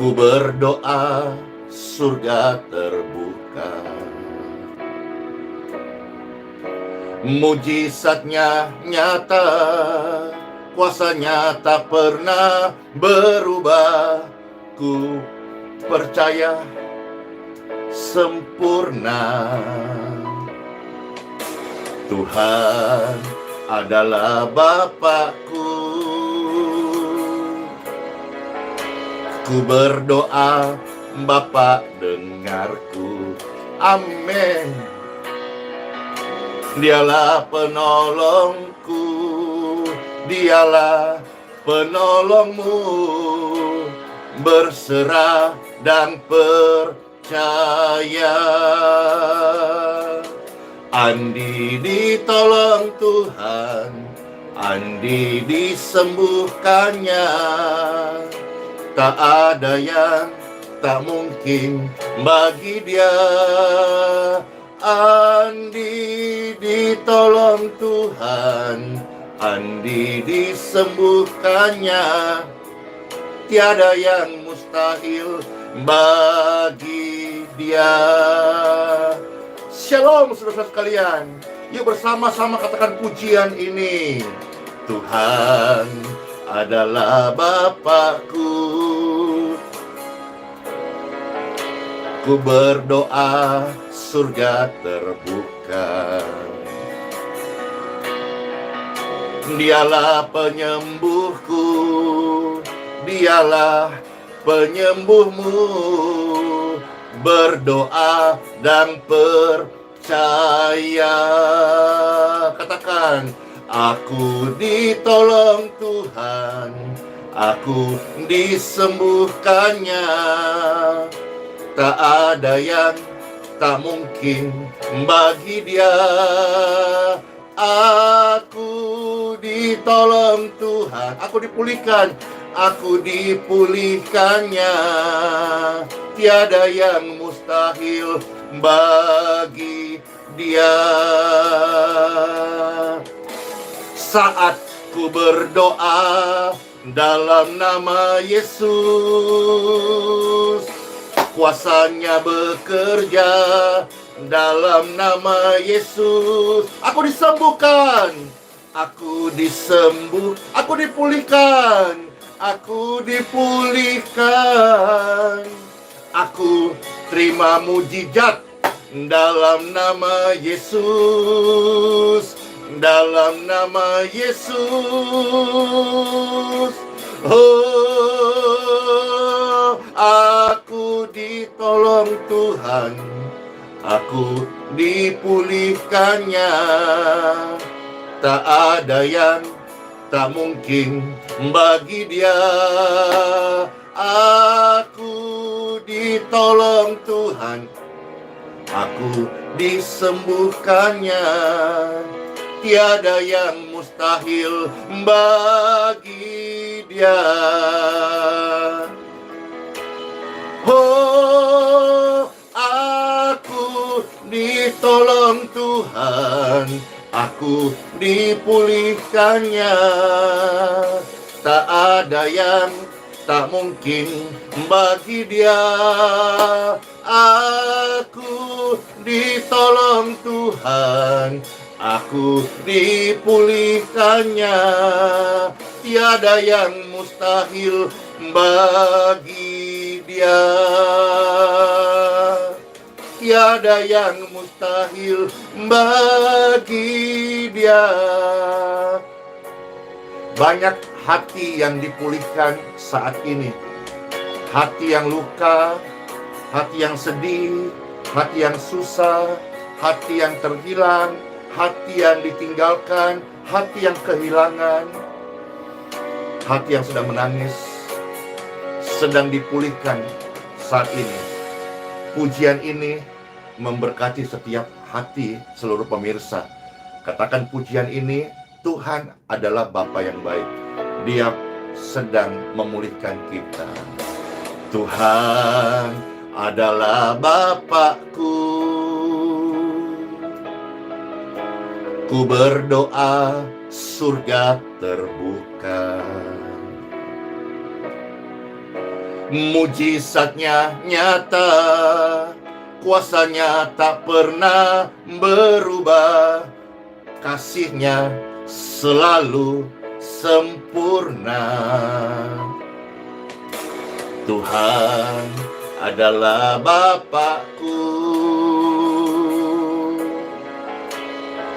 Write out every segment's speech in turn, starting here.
Ku berdoa surga terbuka, mujizatnya nyata, kuasanya tak pernah berubah. Ku percaya sempurna, Tuhan adalah Bapakku. Ku berdoa, Bapa dengarku. Amin. Dialah penolongku, Dialah penolongmu. Berserah dan percaya. Andi ditolong Tuhan, Andi disembuhkannya. Tak ada yang tak mungkin bagi Dia. Andi ditolong Tuhan, Andi disembuhkannya. Tiada yang mustahil bagi Dia. Shalom saudara sekalian. Yuk bersama-sama katakan pujian ini. Tuhan adalah Bapakku. Ku berdoa surga terbuka. Dialah penyembuhku, Dialah penyembuhmu. Berdoa dan percaya. Katakan, aku ditolong Tuhan, aku disembuhkannya. Tak ada yang tak mungkin bagi Dia. Aku ditolong Tuhan, aku dipulihkan, aku dipulihkannya. Tiada yang mustahil bagi Dia. Saat ku berdoa dalam nama Yesus, kuasanya bekerja dalam nama Yesus. Aku disembuhkan, aku aku dipulihkan, aku dipulihkan. Aku terima mujizat dalam nama Yesus, dalam nama Yesus. Oh, aku ditolong Tuhan, aku dipulihkannya. Tak ada yang tak mungkin bagi Dia. Aku ditolong Tuhan, aku disembuhkannya. Tiada yang mustahil bagi Dia. Oh, aku ditolong Tuhan, aku dipulihkannya. Tak ada yang tak mungkin bagi Dia. Aku ditolong Tuhan, aku dipulihkannya. Tiada yang mustahil bagi Dia. Tiada yang mustahil bagi Dia. Banyak hati yang dipulihkan saat ini. Hati yang luka, hati yang sedih, hati yang susah, hati yang terhilang, hati yang ditinggalkan, hati yang kehilangan, hati yang sedang menangis, sedang dipulihkan saat ini. Pujian ini memberkati setiap hati seluruh pemirsa. Katakan pujian ini, Tuhan adalah Bapa yang baik. Dia sedang memulihkan kita. Tuhan adalah Bapakku. Ku berdoa surga terbuka. Mujizatnya nyata, kuasanya tak pernah berubah, kasihnya selalu sempurna. Tuhan adalah Bapakku.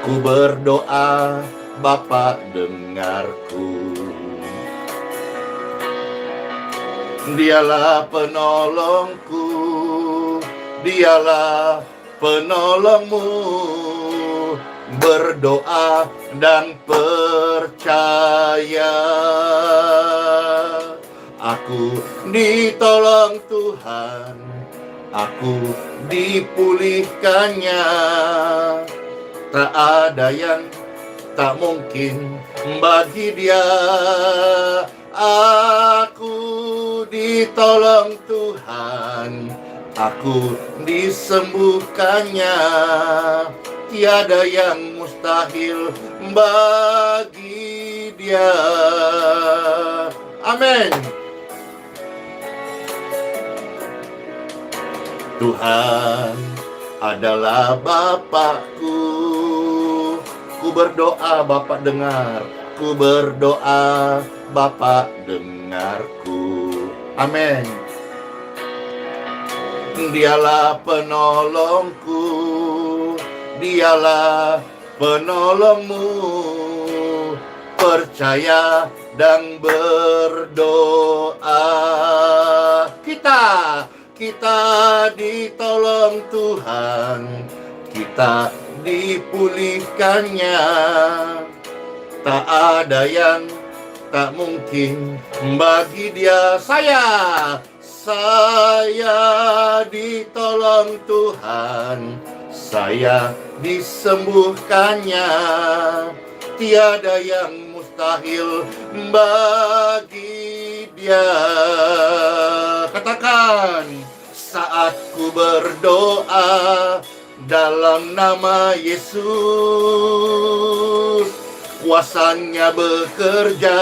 Ku berdoa, Bapa dengarku. Dialah penolongku, Dialah penolongmu. Berdoa dan percaya, aku ditolong Tuhan, aku dipulihkannya. Tak ada yang tak mungkin bagi Dia. Aku ditolong Tuhan, aku disembuhkannya. Tiada yang mustahil bagi Dia. Amin. Tuhan adalah Bapakku. Ku berdoa, Bapak dengar. Ku berdoa, Bapak dengarku. Amin. Dialah penolongku, Dialah penolongmu. Percaya dan berdoa. Kita ditolong Tuhan, kita dipulihkannya. Tak ada yang tak mungkin bagi Dia. Saya ditolong Tuhan, saya disembuhkannya. Tiada yang mustahil bagi Dia. Katakan, saat ku berdoa dalam nama Yesus, kuasanya bekerja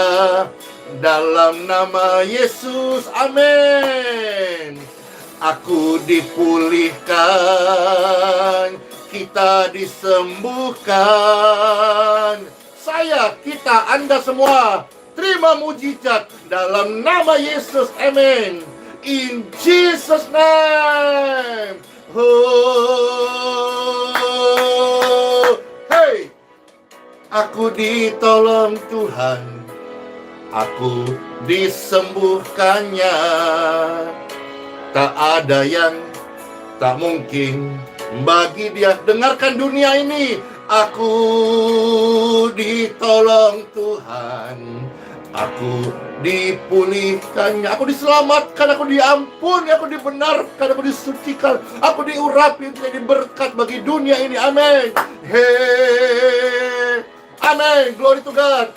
dalam nama Yesus. Amin. Aku dipulihkan, kita disembuhkan. Saya, kita, Anda semua terima mujizat dalam nama Yesus. Amin. In Jesus' name. Oh, hey. Aku ditolong Tuhan, aku disembuhkannya. Tak ada yang tak mungkin bagi Dia. Dengarkan dunia ini, aku ditolong Tuhan, aku dipulihkannya, aku diselamatkan, aku diampuni, aku dibenarkan, aku disucikan, aku diurapi menjadi berkat bagi dunia ini. Amin. Amin. Glory to God.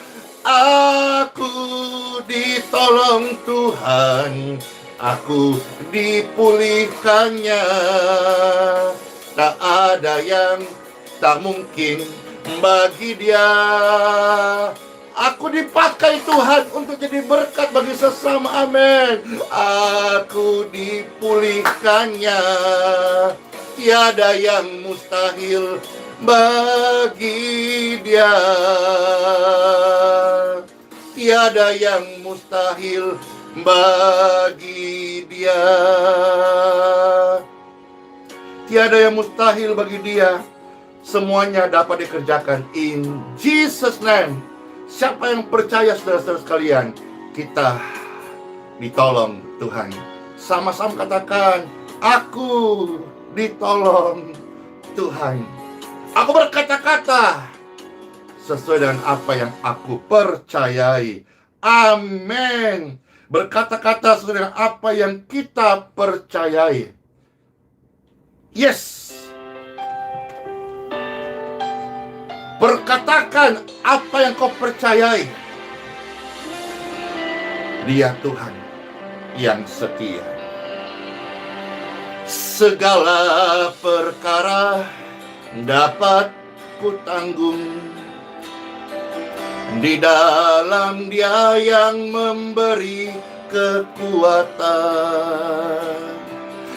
Aku ditolong Tuhan, aku dipulihkannya. Tak ada yang tak mungkin bagi Dia. Aku dipakai Tuhan untuk jadi berkat bagi sesama. Amin. Aku dipulihkannya. Tiada yang mustahil bagi Dia. Tiada yang mustahil bagi Dia. Tiada yang mustahil bagi Dia. Semuanya dapat dikerjakan in Jesus' name. Siapa yang percaya, saudara-saudara sekalian, kita ditolong Tuhan. Sama-sama katakan, aku ditolong Tuhan. Aku berkata-kata sesuai dengan apa yang aku percayai. Amin. Berkata-kata sesuai dengan apa yang kita percayai. Yes. Berkatakan apa yang kau percayai. Dia Tuhan yang setia. Segala perkara dapat ku tanggung di dalam Dia yang memberi kekuatan.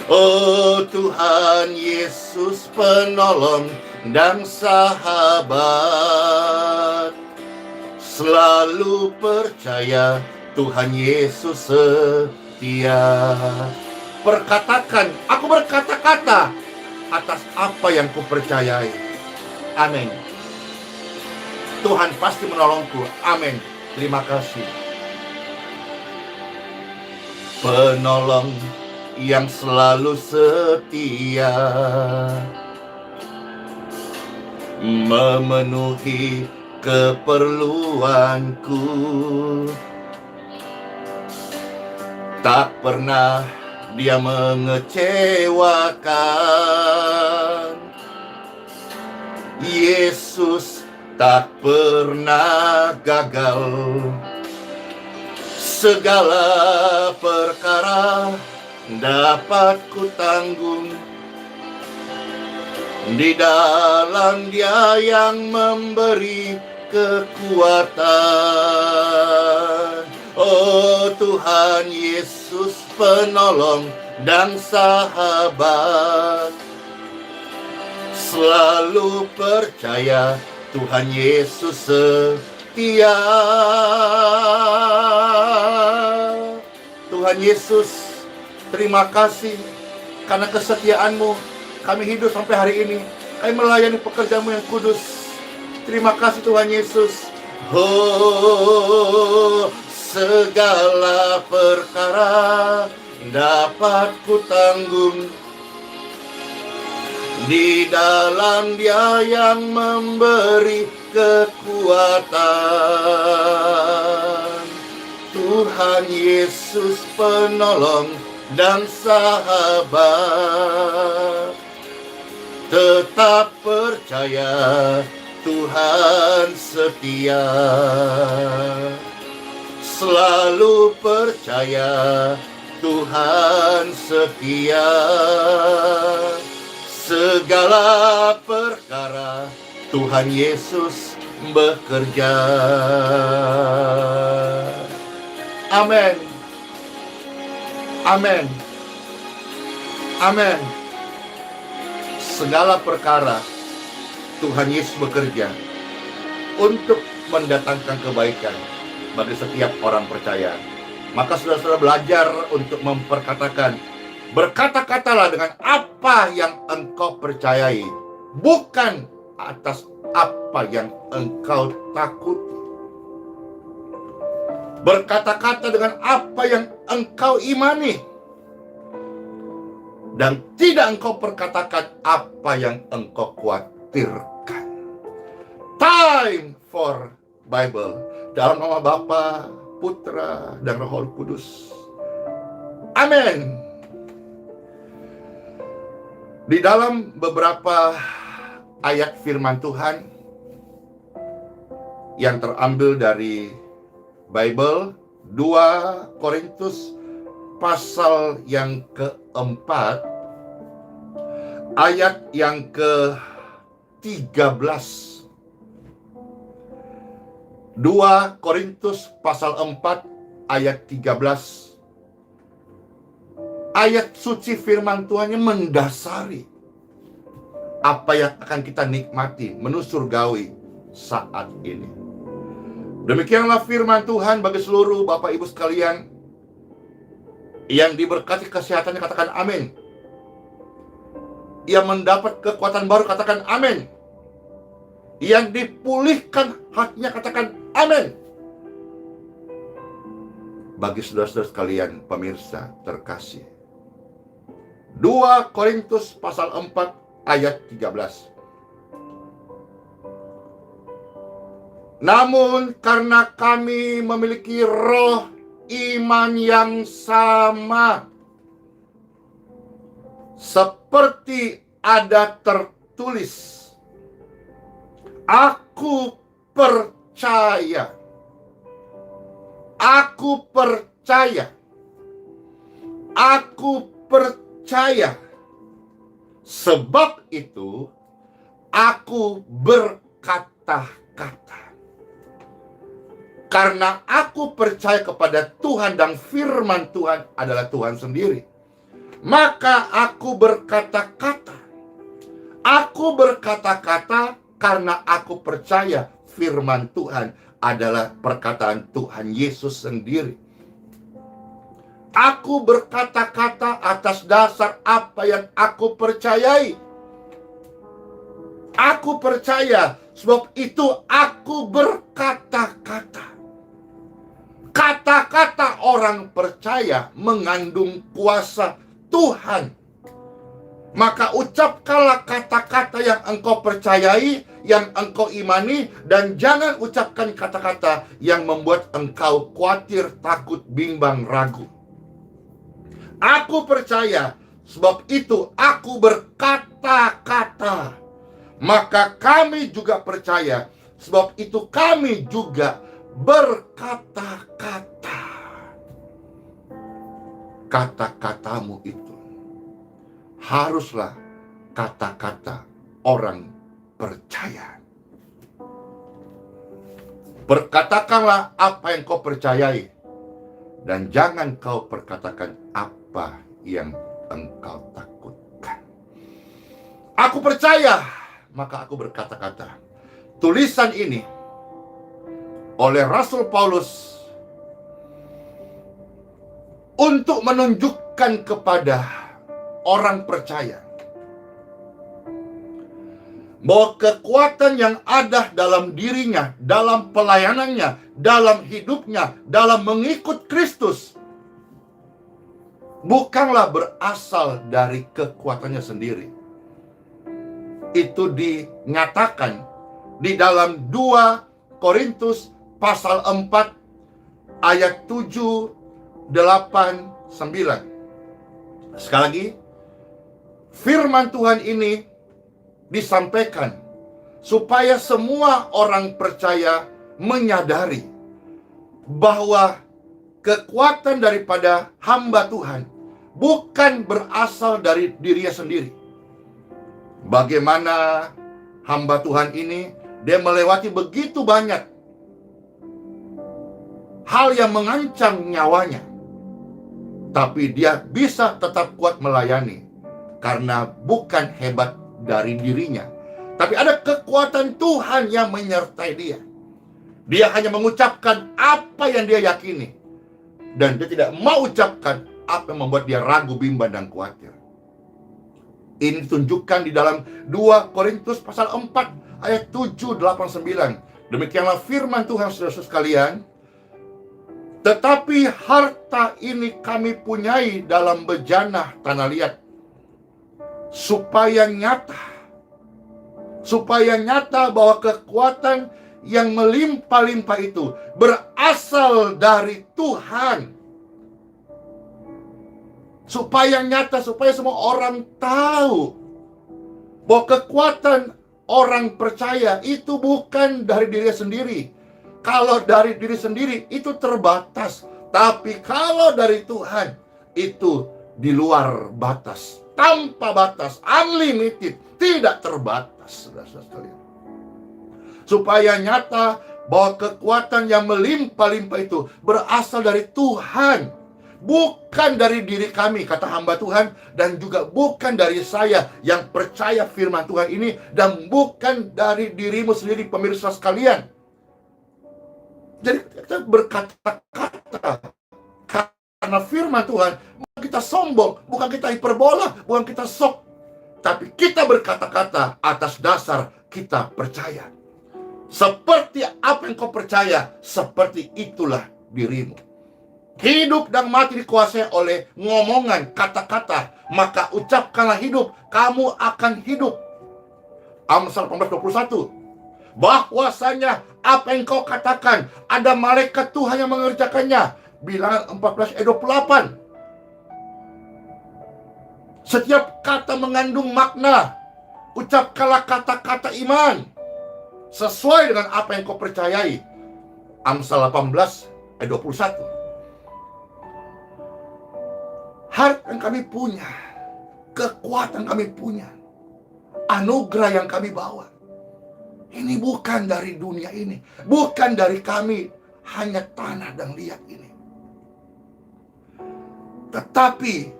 Oh Tuhan Yesus penolong dan sahabat, selalu percaya Tuhan Yesus setia. Perkatakan, aku berkata-kata atas apa yang kupercayai. Amin. Tuhan pasti menolongku. Amin. Terima kasih. Penolong yang selalu setia, memenuhi keperluanku, tak pernah dia mengecewakan. Yesus tak pernah gagal. Segala perkara dapat ku tanggung di dalam Dia yang memberi kekuatan. Oh Tuhan Yesus penolong dan sahabat, selalu percaya Tuhan Yesus setia. Tuhan Yesus, terima kasih karena kesetiaan-Mu kami hidup sampai hari ini. Kami melayani pekerjaan-Mu yang kudus. Terima kasih Tuhan Yesus. Oh, segala perkara dapat ku tanggung di dalam Dia yang memberi kekuatan. Tuhan Yesus penolong dan sahabat, tetap percaya Tuhan setia. Selalu percaya Tuhan setia. Segala perkara Tuhan Yesus bekerja. Amin. Amin. Amin. Segala perkara Tuhan Yesus bekerja untuk mendatangkan kebaikan bagi setiap orang percaya. Maka saudara-saudara belajar untuk memperkatakan, berkata-katalah dengan apa yang engkau percayai, bukan atas apa yang engkau takut. Berkata-kata dengan apa yang engkau imani, dan tidak engkau perkatakan apa yang engkau khawatirkan. Time for Bible. Dalam nama Bapa, Putra, dan Roh Kudus. Amin. Di dalam beberapa ayat firman Tuhan yang terambil dari Bible, 2 Korintus pasal yang keempat, ayat yang ke-13. 2 Korintus pasal 4 ayat 13. Ayat suci firman Tuhannya mendasari apa yang akan kita nikmati menu surgawi saat ini. Demikianlah firman Tuhan bagi seluruh Bapak Ibu sekalian yang diberkati kesehatannya, katakan amin. Yang mendapat kekuatan baru, katakan amin. Yang dipulihkan hatinya, katakan amin. Bagi saudara-saudara sekalian pemirsa terkasih, 2 Korintus pasal 4 ayat 13. Namun karena kami memiliki roh iman yang sama, seperti ada tertulis, aku percaya. Aku percaya. Aku percaya. Sebab itu aku berkata-kata. Karena aku percaya kepada Tuhan dan firman Tuhan adalah Tuhan sendiri, maka aku berkata-kata. Aku berkata-kata karena aku percaya firman Tuhan adalah perkataan Tuhan Yesus sendiri. Aku berkata-kata atas dasar apa yang aku percayai. Aku percaya, sebab itu aku berkata-kata. Kata-kata orang percaya mengandung kuasa Tuhan. Maka ucapkanlah kata-kata yang engkau percayai, yang engkau imani, dan jangan ucapkan kata-kata yang membuat engkau khawatir, takut, bimbang, ragu. Aku percaya, sebab itu aku berkata-kata. Maka kami juga percaya, sebab itu kami juga berkata-kata. Kata-katamu itu haruslah kata-kata orang percaya. Berkatakanlah apa yang kau percayai, dan jangan kau perkatakan apa yang engkau takutkan. Aku percaya, maka aku berkata-kata. Tulisan ini oleh Rasul Paulus untuk menunjukkan kepada orang percaya bahwa kekuatan yang ada dalam dirinya, dalam pelayanannya, dalam hidupnya, dalam mengikut Kristus, bukanlah berasal dari kekuatannya sendiri. Itu dinyatakan di dalam 2 Korintus pasal 4 ayat 7, 8, 9. Sekali lagi, firman Tuhan ini disampaikan supaya semua orang percaya menyadari bahwa kekuatan daripada hamba Tuhan bukan berasal dari dirinya sendiri. Bagaimana hamba Tuhan ini, dia melewati begitu banyak hal yang mengancam nyawanya, tapi dia bisa tetap kuat melayani karena bukan hebat dari dirinya, tapi ada kekuatan Tuhan yang menyertai dia. Dia hanya mengucapkan apa yang dia yakini, dan dia tidak mau ucapkan apa yang membuat dia ragu, bimbang, dan khawatir. Ini ditunjukkan di dalam 2 Korintus pasal 4 ayat 7, 8, 9. Demikianlah firman Tuhan, saudara-saudara sekalian. Tetapi harta ini kami punyai dalam bejana tanah liat, supaya nyata bahwa kekuatan yang melimpah-limpah itu berasal dari Tuhan. Supaya nyata, supaya semua orang tahu bahwa kekuatan orang percaya itu bukan dari diri sendiri. Kalau dari diri sendiri itu terbatas, tapi kalau dari Tuhan itu di luar batas, tanpa batas, unlimited, tidak terbatas, saudara-saudara sekalian. Supaya nyata bahwa kekuatan yang melimpah-limpah itu berasal dari Tuhan, bukan dari diri kami, kata hamba Tuhan, dan juga bukan dari saya yang percaya firman Tuhan ini, dan bukan dari dirimu sendiri, pemirsa sekalian. Jadi kita berkata-kata karena firman Tuhan, bukan kita sombong, bukan kita hiperbola, bukan kita sok, tapi kita berkata-kata atas dasar kita percaya. Seperti apa yang kau percaya, seperti itulah dirimu. Hidup dan mati dikuasai oleh ngomongan, kata-kata. Maka ucapkanlah hidup, kamu akan hidup. Amsal 18:21. Bahwasanya apa yang kau katakan, ada malaikat Tuhan yang mengerjakannya. Bilangan 14 ayat 28. Setiap kata mengandung makna. Ucapkanlah kata-kata iman sesuai dengan apa yang kau percayai. Amsal 18 ayat 21. Harta yang kami punya, kekuatan kami punya, anugerah yang kami bawa, ini bukan dari dunia ini, bukan dari kami hanya tanah dan liat ini. Tetapi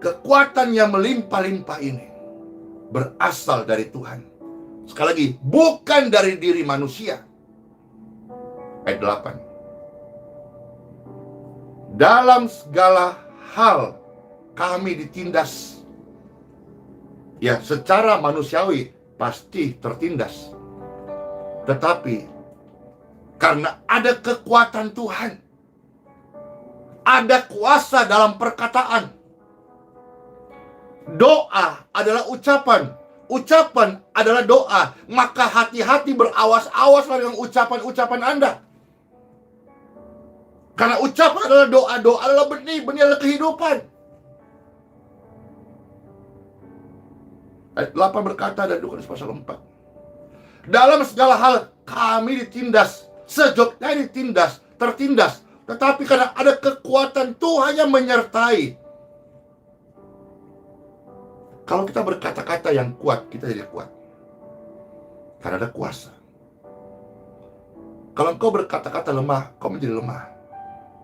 kekuatan yang melimpah-limpah ini berasal dari Tuhan. Sekali lagi, bukan dari diri manusia. Ayat 8. Dalam segala hal kami ditindas. Ya, secara manusiawi pasti tertindas. Tetapi karena ada kekuatan Tuhan, ada kuasa dalam perkataan. Doa adalah ucapan, ucapan adalah doa. Maka hati-hati berawas-awaslah dengan ucapan-ucapan Anda. Karena ucapan adalah doa, doa adalah benih, benih adalah kehidupan. Ayat 8 berkata dari Lukas pasal 4. Dalam segala hal kami ditindas, sejoknya ditindas, tertindas. Tetapi karena ada kekuatan Tuhan yang menyertai. Kalau kita berkata-kata yang kuat, kita jadi kuat. Karena ada kuasa. Kalau engkau berkata-kata lemah, kau menjadi lemah.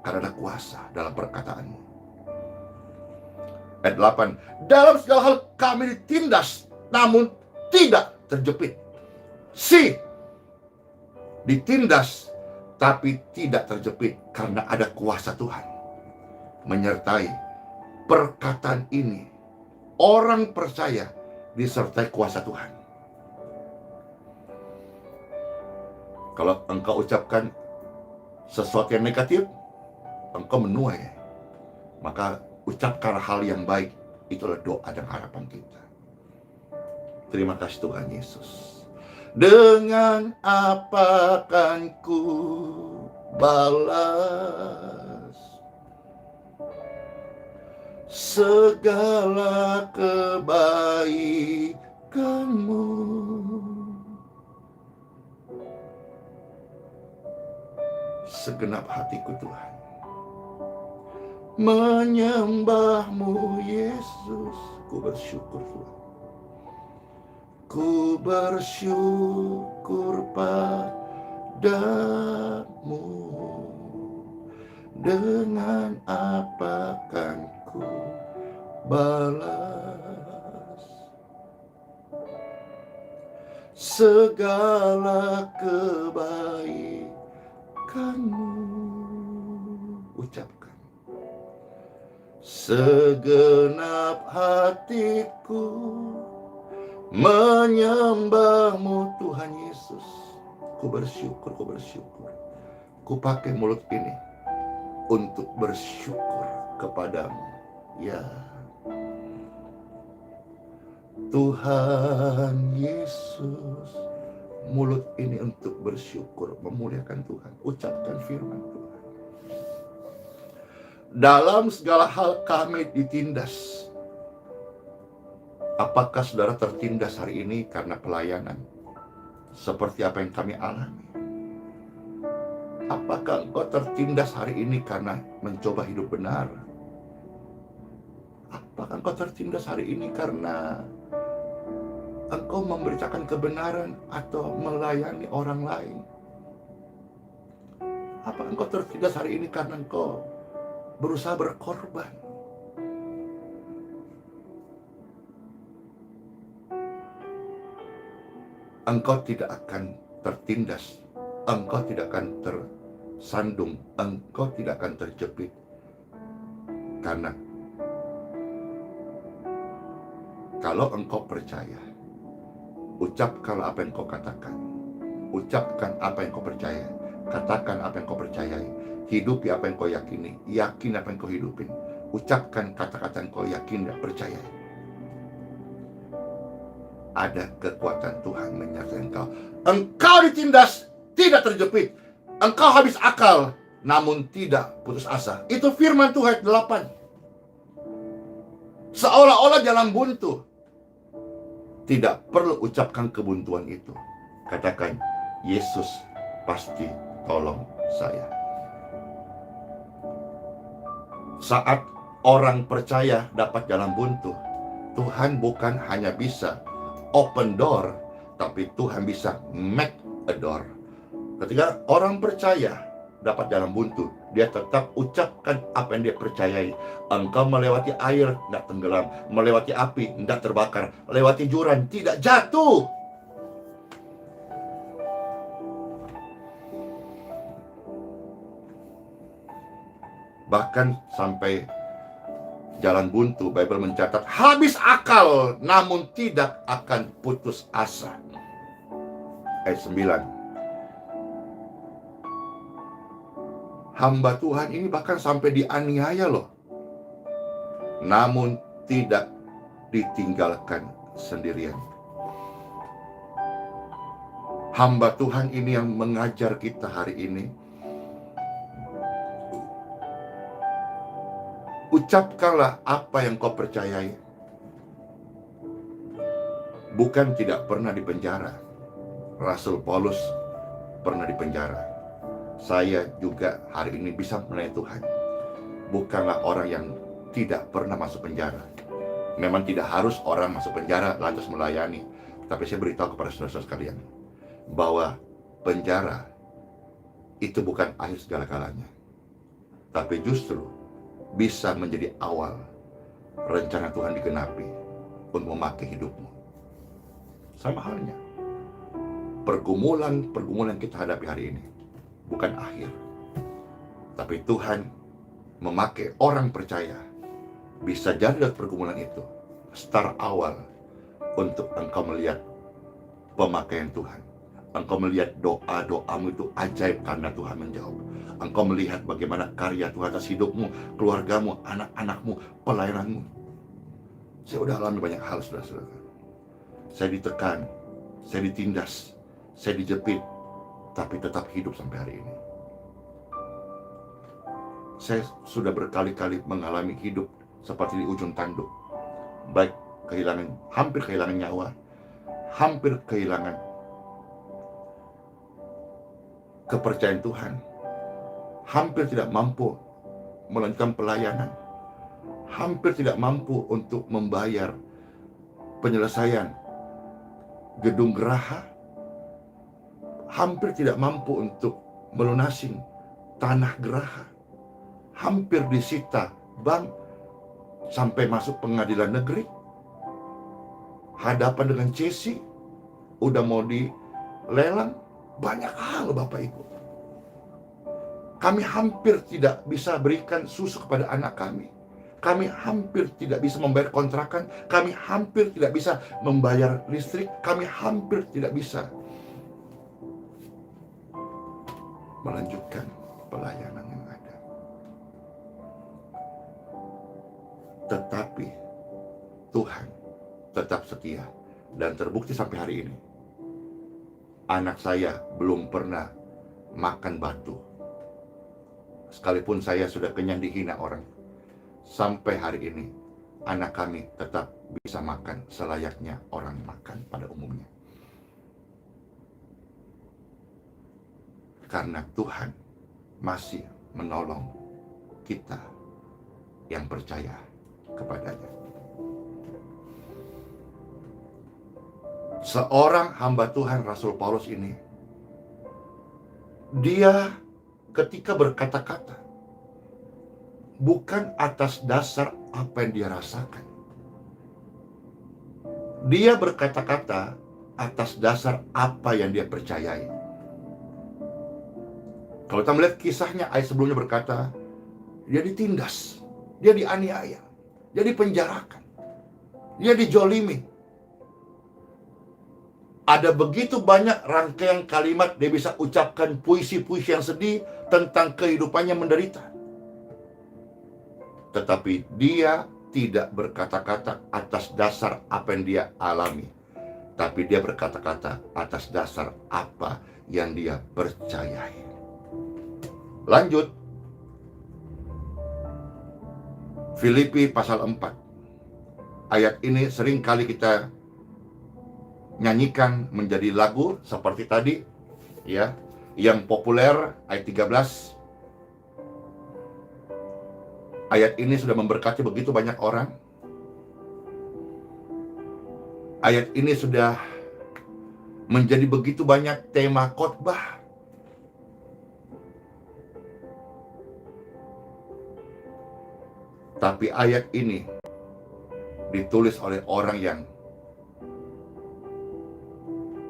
Karena ada kuasa dalam perkataanmu. Ayat 8. Dalam segala hal kami ditindas, namun tidak terjepit. Ditindas, tapi tidak terjepit. Karena ada kuasa Tuhan menyertai perkataan ini. Orang percaya disertai kuasa Tuhan. Kalau engkau ucapkan sesuatu yang negatif, engkau menuai. Maka ucapkan hal yang baik. Itulah doa dan harapan kita. Terima kasih Tuhan Yesus. Dengan apa akan ku balas segala kebaikanmu? Segenap hatiku Tuhan menyembahmu Yesus. Ku bersyukur Tuhan. Ku bersyukur padamu. Dengan apa kan ku balas segala kebaikanmu? Ucapkan. Segenap hatiku menyembahmu Tuhan Yesus. Ku bersyukur, ku bersyukur. Ku pakai mulut ini untuk bersyukur kepadamu. Ya Tuhan Yesus, mulut ini untuk bersyukur, memuliakan Tuhan. Ucapkan firman Tuhan. Dalam segala hal kami ditindas. Apakah saudara tertindas hari ini karena pelayanan? Seperti apa yang kami alami? Apakah engkau tertindas hari ini karena mencoba hidup benar? Apakah engkau tertindas hari ini karena engkau memberitakan kebenaran atau melayani orang lain? Apakah engkau tertindas hari ini karena engkau berusaha berkorban? Engkau tidak akan tertindas, engkau tidak akan tersandung, engkau tidak akan terjepit. Karena kalau engkau percaya, ucapkanlah apa yang kau katakan. Ucapkan apa yang kau percaya. Katakan apa yang kau percayai. Hidupi apa yang kau yakini. Yakin apa yang kau hidupin. Ucapkan kata-kata yang kau yakin dan percaya. Ada kekuatan Tuhan menyertai engkau. Engkau ditindas, tidak terjepit. Engkau habis akal, namun tidak putus asa. Itu firman Tuhan 8. Seolah-olah jalan buntu. Tidak perlu ucapkan kebuntuan itu. Katakan, Yesus pasti tolong saya. Saat orang percaya dapat jalan buntu, Tuhan bukan hanya bisa open door, tapi Tuhan bisa make a door. Ketika orang percaya dapat jalan buntu, dia tetap ucapkan apa yang dia percayai. Engkau melewati air, tidak tenggelam. Melewati api, tidak terbakar. Melewati jurang, tidak jatuh. Bahkan sampai jalan buntu, Bible mencatat habis akal, namun tidak akan putus asa. Ayat 9. Hamba Tuhan ini bahkan sampai dianiaya loh, namun tidak ditinggalkan sendirian. Hamba Tuhan ini yang mengajar kita hari ini. Ucapkanlah apa yang kau percayai. Bukan tidak pernah dipenjara. Rasul Paulus pernah dipenjara. Saya juga hari ini bisa melayani Tuhan. Bukanlah orang yang tidak pernah masuk penjara. Memang tidak harus orang masuk penjara lantas melayani. Tapi saya beritahu kepada saudara-saudara sekalian, bahwa penjara itu bukan akhir segala-galanya. Tapi justru bisa menjadi awal rencana Tuhan digenapi untuk memakai hidupmu. Sama halnya, pergumulan yang kita hadapi hari ini bukan akhir, tapi Tuhan memakai orang percaya. Bisa jadi dari pergumulan itu start awal untuk engkau melihat pemakaian Tuhan. Engkau melihat doa-doamu itu ajaib karena Tuhan menjawab. Engkau melihat bagaimana karya Tuhan atas hidupmu, keluargamu, anak-anakmu, pelayananmu. Saya udah alami banyak hal, saudara-saudara. Saya ditekan, saya ditindas, saya dijepit, tapi tetap hidup sampai hari ini. Saya sudah berkali-kali mengalami hidup seperti di ujung tanduk. Baik hampir kehilangan nyawa, hampir kehilangan kepercayaan Tuhan, hampir tidak mampu melanjutkan pelayanan, hampir tidak mampu untuk membayar penyelesaian gedung geraha, hampir tidak mampu untuk melunasi tanah geraha, hampir disita bank, sampai masuk pengadilan negeri, hadapan dengan CC, udah mau dilelang. Banyak hal, Bapak Ibu. Kami hampir tidak bisa berikan susu kepada anak kami. Kami hampir tidak bisa membayar kontrakan. Kami hampir tidak bisa membayar listrik. Kami hampir tidak bisa melanjutkan pelayanan yang ada. Tetapi Tuhan tetap setia dan terbukti sampai hari ini. Anak saya belum pernah makan batu. Sekalipun saya sudah kenyang dihina orang, sampai hari ini anak kami tetap bisa makan selayaknya orang makan pada umumnya. Karena Tuhan masih menolong kita yang percaya kepadanya. Seorang hamba Tuhan, Rasul Paulus ini, dia ketika berkata-kata bukan atas dasar apa yang dia rasakan. Dia berkata-kata atas dasar apa yang dia percayai. Kalau kita melihat kisahnya, ayat sebelumnya berkata, dia ditindas, dia dianiaya, dia dipenjarakan, dia dijolimi. Ada begitu banyak rangkaian kalimat dia bisa ucapkan, puisi-puisi yang sedih tentang kehidupannya menderita. Tetapi dia tidak berkata-kata atas dasar apa yang dia alami, tapi dia berkata-kata atas dasar apa yang dia percayai. Lanjut, Filipi pasal 4. Ayat ini sering kali kita nyanyikan menjadi lagu seperti tadi, ya, yang populer. Ayat 13. Ayat ini sudah memberkati begitu banyak orang. Ayat ini sudah menjadi begitu banyak tema khotbah. Tapi ayat ini ditulis oleh orang yang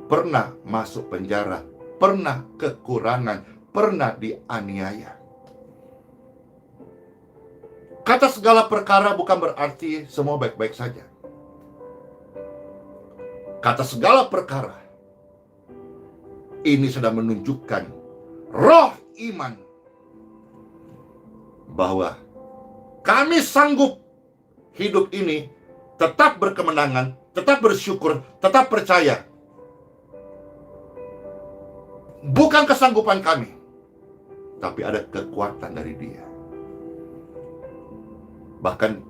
pernah masuk penjara, pernah kekurangan, pernah dianiaya. Kata segala perkara bukan berarti semua baik-baik saja. Kata segala perkara ini sedang menunjukkan roh iman bahwa kami sanggup hidup ini tetap berkemenangan, tetap bersyukur, tetap percaya. Bukan kesanggupan kami, tapi ada kekuatan dari Dia. Bahkan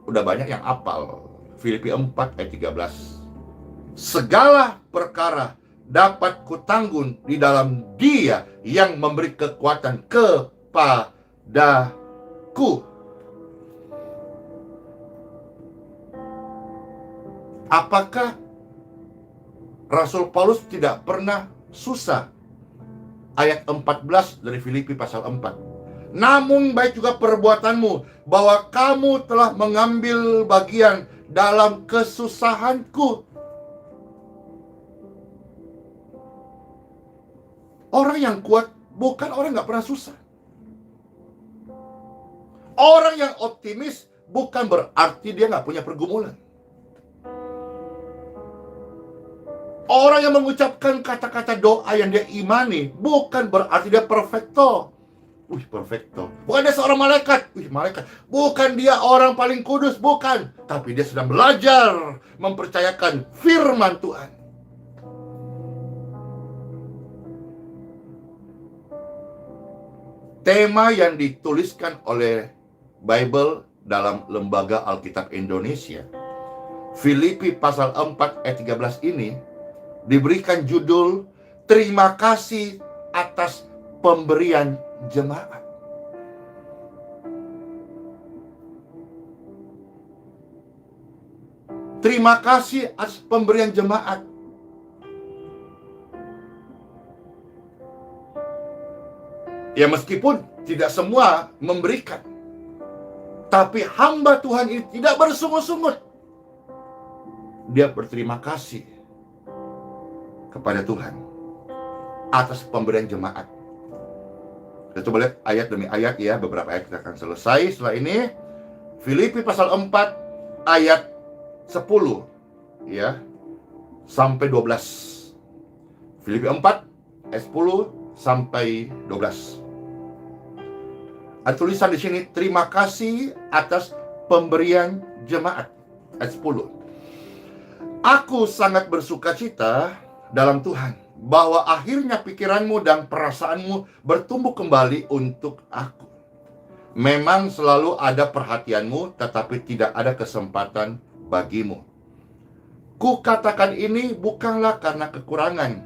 udah banyak yang hafal Filipi 4 ayat 13. Segala perkara dapat kutanggung di dalam Dia yang memberi kekuatan kepadaku. Apakah Rasul Paulus tidak pernah susah? Ayat 14 dari Filipi pasal 4. Namun baik juga perbuatanmu, bahwa kamu telah mengambil bagian dalam kesusahanku. Orang yang kuat bukan orang yang gak pernah susah. Orang yang optimis bukan berarti dia gak punya pergumulan. Orang yang mengucapkan kata-kata doa yang dia imani bukan berarti dia perfecto. Perfecto. Bukan dia seorang malaikat. Malaikat. Bukan dia orang paling kudus. Bukan. Tapi dia sedang belajar mempercayakan firman Tuhan. Tema yang dituliskan oleh Bible dalam Lembaga Alkitab Indonesia, Filipi pasal 4 ayat 13 ini diberikan judul Terima kasih atas pemberian jemaat. Terima kasih atas pemberian jemaat. Ya, meskipun tidak semua memberikan, tapi hamba Tuhan ini tidak bersungut-sungut. Dia berterima kasih kepada Tuhan atas pemberian jemaat. Kita coba lihat ayat demi ayat ya. Beberapa ayat kita akan selesai setelah ini. Filipi pasal 4 ayat 10 ya sampai 12. Filipi 4 ayat 10 sampai 12. Ada tulisan di sini, terima kasih atas pemberian jemaat. Ayat 10. Aku sangat bersukacita dalam Tuhan bahwa akhirnya pikiranmu dan perasaanmu bertumbuh kembali untuk aku. Memang selalu ada perhatianmu, tetapi tidak ada kesempatan bagimu. Ku katakan ini bukanlah karena kekurangan,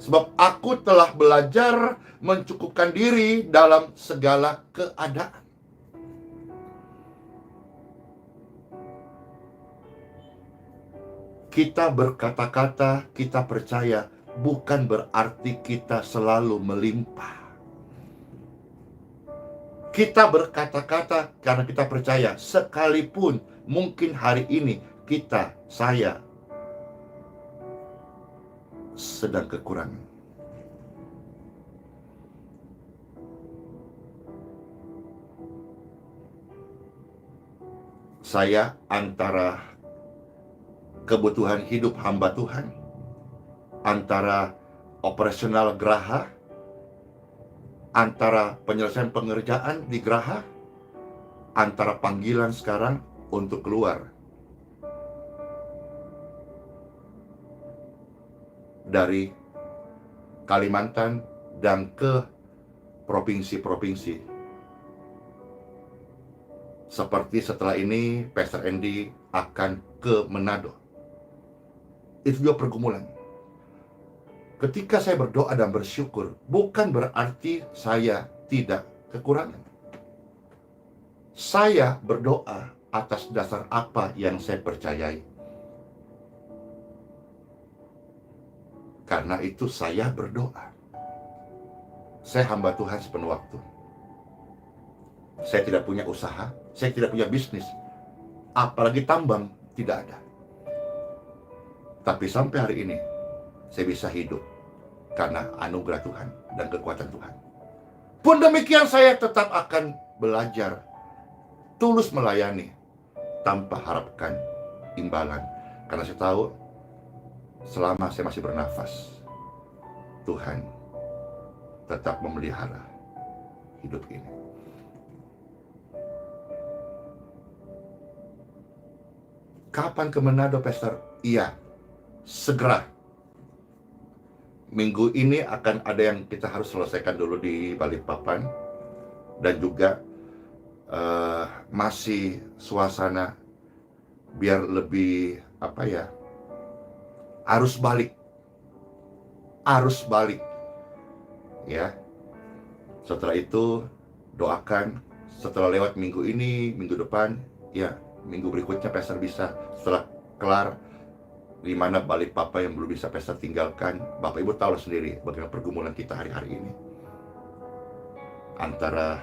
sebab aku telah belajar mencukupkan diri dalam segala keadaan. Kita berkata-kata, kita percaya, bukan berarti kita selalu melimpah. Kita berkata-kata karena kita percaya, sekalipun mungkin hari ini saya sedang kekurangan. Saya antara kebutuhan hidup hamba Tuhan, antara operasional geraha, antara penyelesaian pengerjaan di geraha, antara panggilan sekarang untuk keluar dari Kalimantan dan ke provinsi-provinsi. Seperti setelah ini Pastor Andy akan ke Manado. Itu juga pergumulan. Ketika saya berdoa dan bersyukur, bukan berarti saya tidak kekurangan. Saya berdoa atas dasar apa yang saya percayai. Karena itu saya berdoa. Saya hamba Tuhan sepenuh waktu. Saya tidak punya usaha, saya tidak punya bisnis, apalagi tambang, tidak ada. Tapi sampai hari ini, saya bisa hidup karena anugerah Tuhan dan kekuatan Tuhan. Pun demikian, saya tetap akan belajar, tulus melayani, tanpa harapkan imbalan. Karena saya tahu, selama saya masih bernafas, Tuhan tetap memelihara hidup ini. Kapan ke Manado, Pastor? Iya, segera. Minggu ini akan ada yang kita harus selesaikan dulu di Balikpapan. Dan juga masih suasana biar lebih arus balik ya. Setelah itu doakan, setelah lewat minggu ini, minggu depan, ya minggu berikutnya Pastor bisa, setelah kelar di mana Balikpapan yang belum bisa Pastor tinggalkan. Bapak Ibu tahu sendiri bagaimana pergumulan kita hari-hari ini. Antara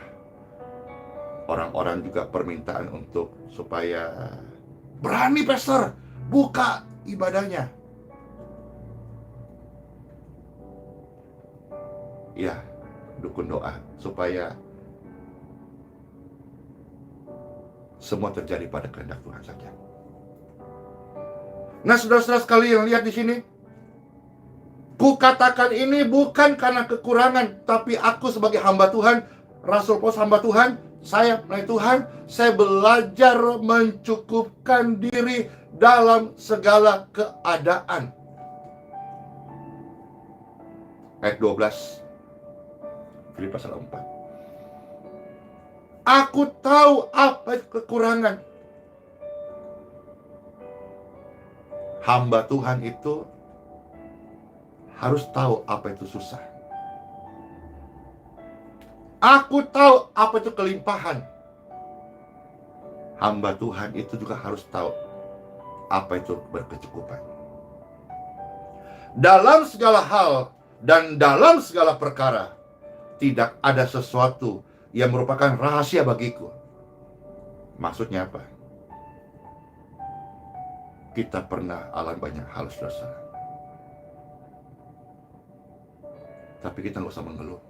orang-orang juga permintaan untuk supaya berani Pastor buka ibadahnya. Ya, dukun doa supaya semua terjadi pada kehendak Tuhan saja. Nah, saudara-saudara sekalian, lihat di sini. Ku katakan ini bukan karena kekurangan, tapi aku sebagai hamba Tuhan, Rasul Paulus hamba Tuhan, saya melayani Tuhan, saya belajar mencukupkan diri dalam segala keadaan. Ayat 12, Filipi pasal 4. Aku tahu apa kekurangan. Hamba Tuhan itu harus tahu apa itu susah. Aku tahu apa itu kelimpahan. Hamba Tuhan itu juga harus tahu apa itu berkecukupan. Dalam segala hal dan dalam segala perkara, tidak ada sesuatu yang merupakan rahasia bagiku. Maksudnya apa? Kita pernah alami banyak hal, saudara. Tapi kita nggak usah mengeluh.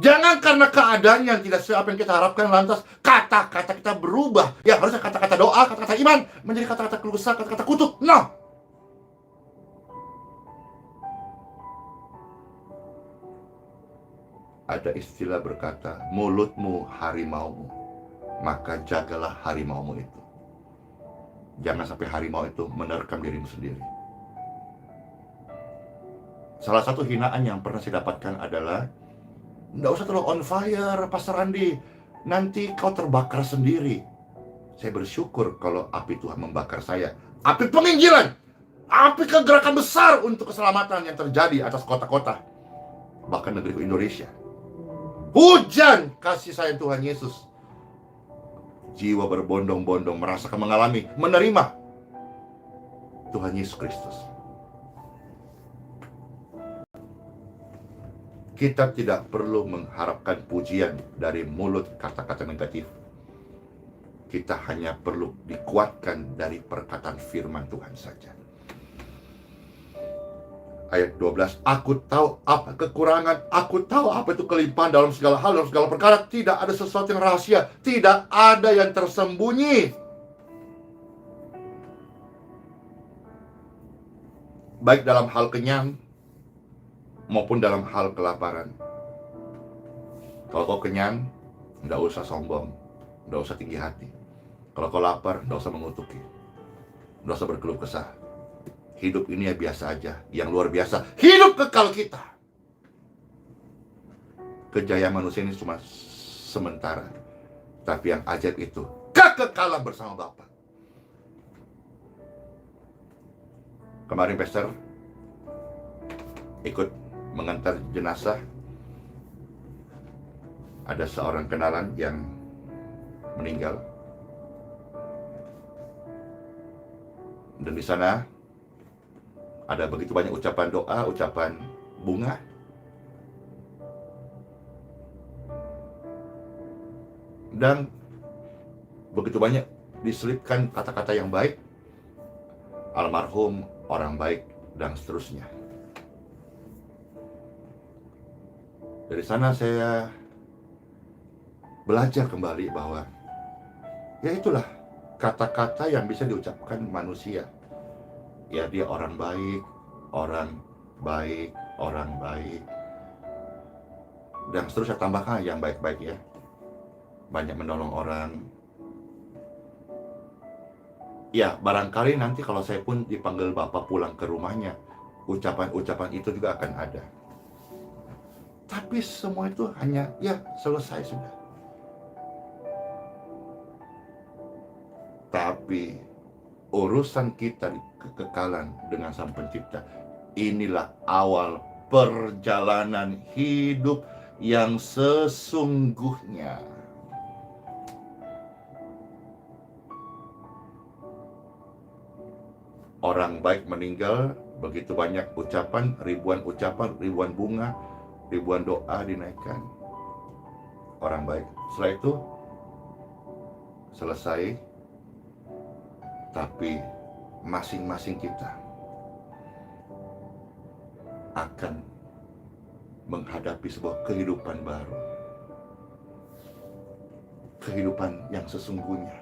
Jangan karena keadaan yang tidak sesuai apa yang kita harapkan, lantas kata-kata kita berubah. Ya, harusnya kata-kata doa, kata-kata iman menjadi kata-kata keluh kesah, kata-kata kutuk. No. Ada istilah berkata, mulutmu harimaumu, maka jagalah harimaumu itu. Jangan sampai harimau itu menerkam dirimu sendiri. Salah satu hinaan yang pernah saya dapatkan adalah, nggak usah terlalu on fire, Pastor Andi, nanti kau terbakar sendiri. Saya bersyukur kalau api Tuhan membakar saya. Api penginjilan, api kegerakan besar untuk keselamatan yang terjadi atas kota-kota, bahkan negeri Indonesia. Hujan kasih sayang Tuhan Yesus. Jiwa berbondong-bondong merasakan, mengalami, menerima Tuhan Yesus Kristus. Kita tidak perlu mengharapkan pujian dari mulut kata-kata negatif. Kita hanya perlu dikuatkan dari perkataan firman Tuhan saja. Ayat 12, aku tahu apa kekurangan, aku tahu apa itu kelimpahan dalam segala hal, dalam segala perkara. Tidak ada sesuatu yang rahasia, tidak ada yang tersembunyi. Baik dalam hal kenyang maupun dalam hal kelaparan. Kalau kau kenyang, nggak usah sombong, nggak usah tinggi hati. Kalau kau lapar, nggak usah mengutuki, nggak usah berkeluh kesah. Hidup ini ya biasa aja. Yang luar biasa, hidup kekal kita. Kejayaan manusia ini cuma sementara, tapi yang ajaib itu kekekalan bersama Bapa. Kemarin Pastor ikut mengantar jenazah. Ada seorang kenalan yang meninggal, dan di sana ada begitu banyak ucapan doa, ucapan bunga. Dan begitu banyak diselipkan kata-kata yang baik, almarhum, orang baik, dan seterusnya. Dari sana saya belajar kembali bahwa ya itulah kata-kata yang bisa diucapkan manusia. Ya, dia orang baik, orang baik, orang baik, dan seterusnya. Tambahkan yang baik-baik ya, banyak menolong orang. Ya, barangkali nanti kalau saya pun dipanggil Bapak pulang ke rumahnya, ucapan-ucapan itu juga akan ada. Tapi semua itu hanya ya selesai sudah. Tapi urusan kita di kekekalan dengan Sang Pencipta, inilah awal perjalanan hidup yang sesungguhnya. Orang baik meninggal, begitu banyak ucapan, ribuan bunga, ribuan doa dinaikkan. Orang baik. Setelah itu selesai, tapi masing-masing kita akan menghadapi sebuah kehidupan baru. Kehidupan yang sesungguhnya.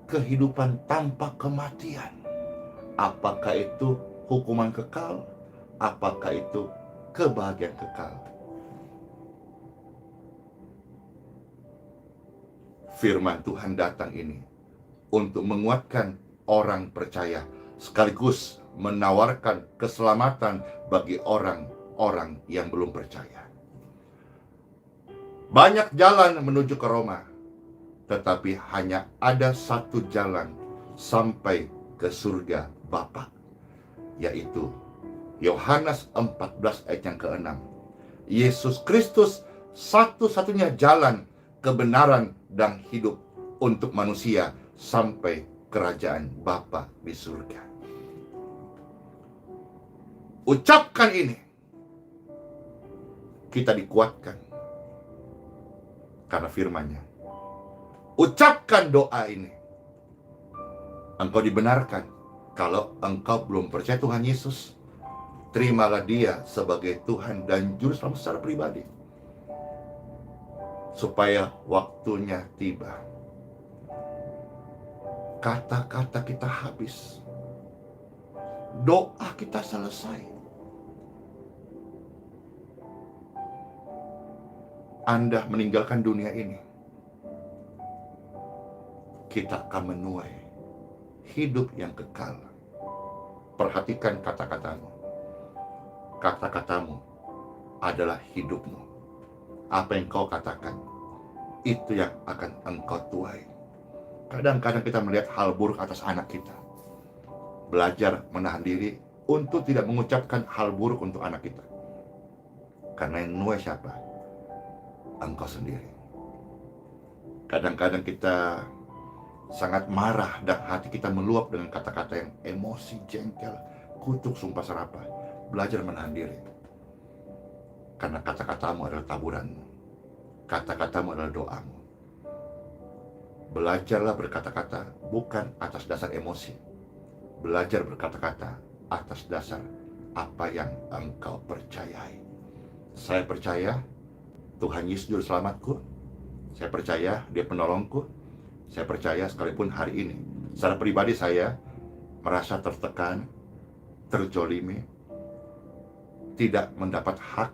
Kehidupan tanpa kematian. Apakah itu hukuman kekal? Apakah itu kebahagiaan kekal? Firman Tuhan datang ini untuk menguatkan orang percaya, sekaligus menawarkan keselamatan bagi orang-orang yang belum percaya. Banyak jalan menuju ke Roma, tetapi hanya ada satu jalan sampai ke surga Bapa, yaitu Yohanes 14 ayat yang ke-6. Yesus Kristus satu-satunya jalan, kebenaran, dan hidup untuk manusia sampai kerajaan Bapa di surga. Ucapkan ini, kita dikuatkan karena firman-Nya. Ucapkan doa ini, engkau dibenarkan. Kalau engkau belum percaya Tuhan Yesus, terimalah Dia sebagai Tuhan dan Juru Selamat secara pribadi, supaya waktunya tiba, kata-kata kita habis, doa kita selesai, Anda meninggalkan dunia ini, kita akan menuai hidup yang kekal. Perhatikan kata-katamu. Kata-katamu adalah hidupmu. Apa yang kau katakan, itu yang akan engkau tuai. Kadang-kadang kita melihat hal buruk atas anak kita. Belajar menahan diri untuk tidak mengucapkan hal buruk untuk anak kita. Karena yang nuai siapa? Engkau sendiri. Kadang-kadang kita sangat marah dan hati kita meluap dengan kata-kata yang emosi, jengkel, kutuk, sumpah serapah. Belajar menahan diri. Karena kata-katamu adalah taburanmu. Kata-katamu adalah doamu. Belajarlah berkata-kata bukan atas dasar emosi. Belajar berkata-kata atas dasar apa yang engkau percayai. Saya percaya Tuhan Yesus Juru Selamatku. Saya percaya Dia penolongku. Saya percaya sekalipun hari ini secara pribadi saya merasa tertekan, terjolimi, tidak mendapat hak,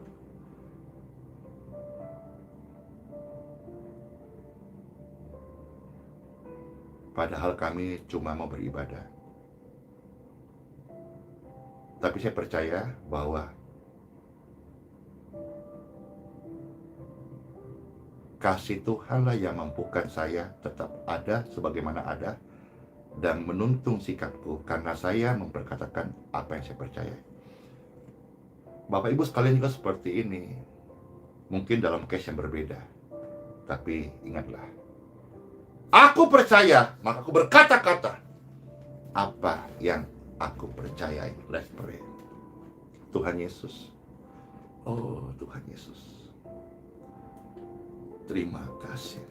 padahal kami cuma mau beribadah. Tapi saya percaya bahwa kasih Tuhanlah yang mampukan saya tetap ada sebagaimana ada dan menuntun sikapku karena saya memperkatakan apa yang saya percaya. Bapak Ibu sekalian juga seperti ini, mungkin dalam case yang berbeda, tapi ingatlah, aku percaya, maka aku berkata-kata apa yang aku percayai. Let's pray. Tuhan Yesus, oh Tuhan Yesus, terima kasih.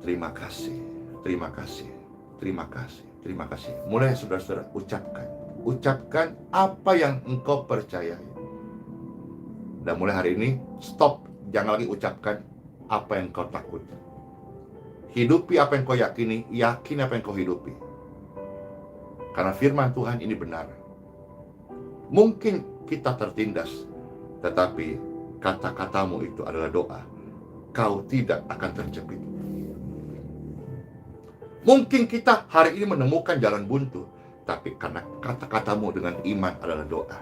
Terima kasih, terima kasih, terima kasih, terima kasih. Mulai saudara-saudara ucapkan apa yang engkau percayai. Dan mulai hari ini stop, jangan lagi ucapkan apa yang kau takut. Hidupi apa yang kau yakini, yakini apa yang kau hidupi. Karena firman Tuhan ini benar. Mungkin kita tertindas, tetapi kata-katamu itu adalah doa. Kau tidak akan terjepit. Mungkin kita hari ini menemukan jalan buntu, tapi karena kata-katamu dengan iman adalah doa,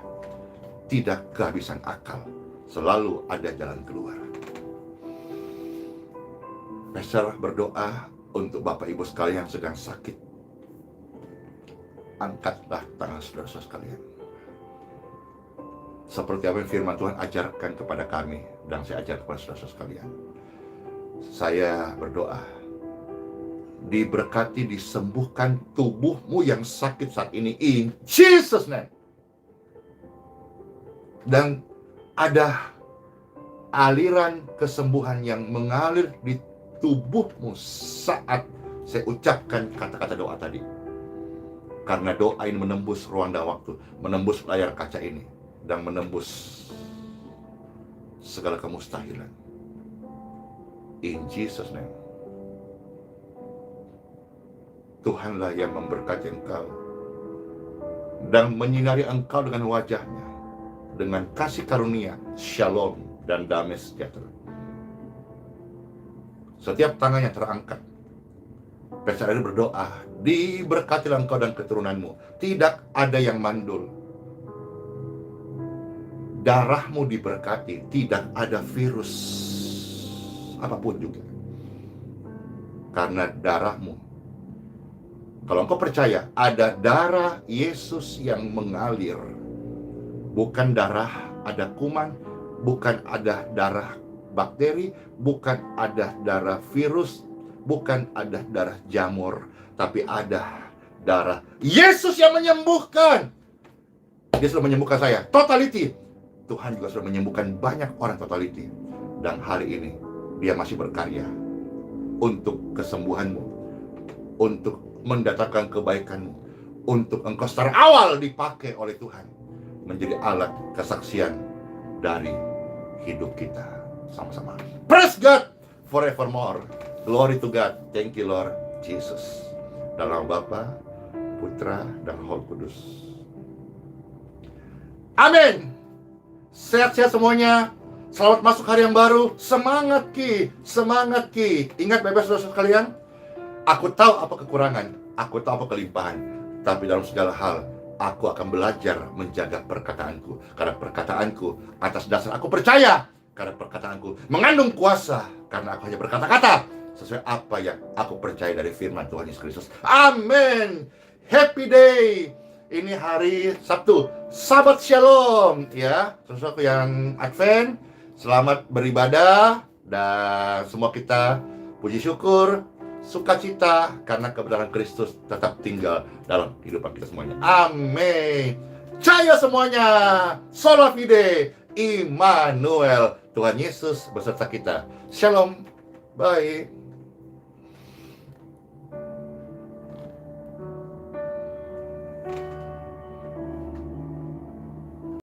tidak kehabisan akal, selalu ada jalan keluar. Pastor berdoa untuk Bapak Ibu sekalian yang sedang sakit. Angkatlah tangan saudara-saudara sekalian. Seperti apa yang firman Tuhan ajarkan kepada kami, dan saya ajar kepada saudara-saudara sekalian. Saya berdoa, diberkati, disembuhkan tubuhmu yang sakit saat ini in Jesus name. Dan ada aliran kesembuhan yang mengalir di tubuhmu saat saya ucapkan kata-kata doa tadi. Karena doa ini menembus ruang dan waktu, menembus layar kaca ini, dan menembus segala kemustahilan. In Jesus name. Tuhanlah yang memberkati engkau dan menyinari engkau dengan wajahnya, dengan kasih karunia, shalom, dan damai sejahtera. Setiap tangannya terangkat. Pastor Eri berdoa, diberkatilah engkau dan keturunanmu. Tidak ada yang mandul. Darahmu diberkati, tidak ada virus apapun juga. Karena darahmu, kalau engkau percaya, ada darah Yesus yang mengalir. Bukan darah ada kuman, bukan ada darah bakteri, bukan ada darah virus, bukan ada darah jamur, tapi ada darah Yesus yang menyembuhkan. Dia sudah menyembuhkan saya, totality. Tuhan juga sudah menyembuhkan banyak orang totality. Dan hari ini, dia masih berkarya untuk kesembuhanmu, untuk mendatangkan kebaikanmu, untuk engkau secara awal dipakai oleh Tuhan menjadi alat kesaksian dari hidup kita sama-sama. Praise God forevermore. Glory to God. Thank you Lord Jesus. Dalam nama Bapa, Putra, dan Roh Kudus. Amin. Sehat-sehat semuanya. Selamat masuk hari yang baru. Semangat Ki, semangat Ki. Ingat Bapak Saudara sekalian, aku tahu apa kekurangan, aku tahu apa kelimpahan, tapi dalam segala hal, aku akan belajar menjaga perkataanku. Karena perkataanku atas dasar aku percaya. Karena perkataanku mengandung kuasa. Karena aku hanya berkata-kata sesuai apa yang aku percaya dari firman Tuhan Yesus Kristus. Amin. Happy day. Ini hari Sabtu. Sabat Shalom. Ya, sesuatu yang Advent. Selamat beribadah. Dan semua kita puji syukur, sukacita karena kebenaran Kristus tetap tinggal dalam kehidupan kita semuanya. Amin. Jaya semuanya. Sola Fide. Immanuel. Tuhan Yesus beserta kita. Shalom. Bye.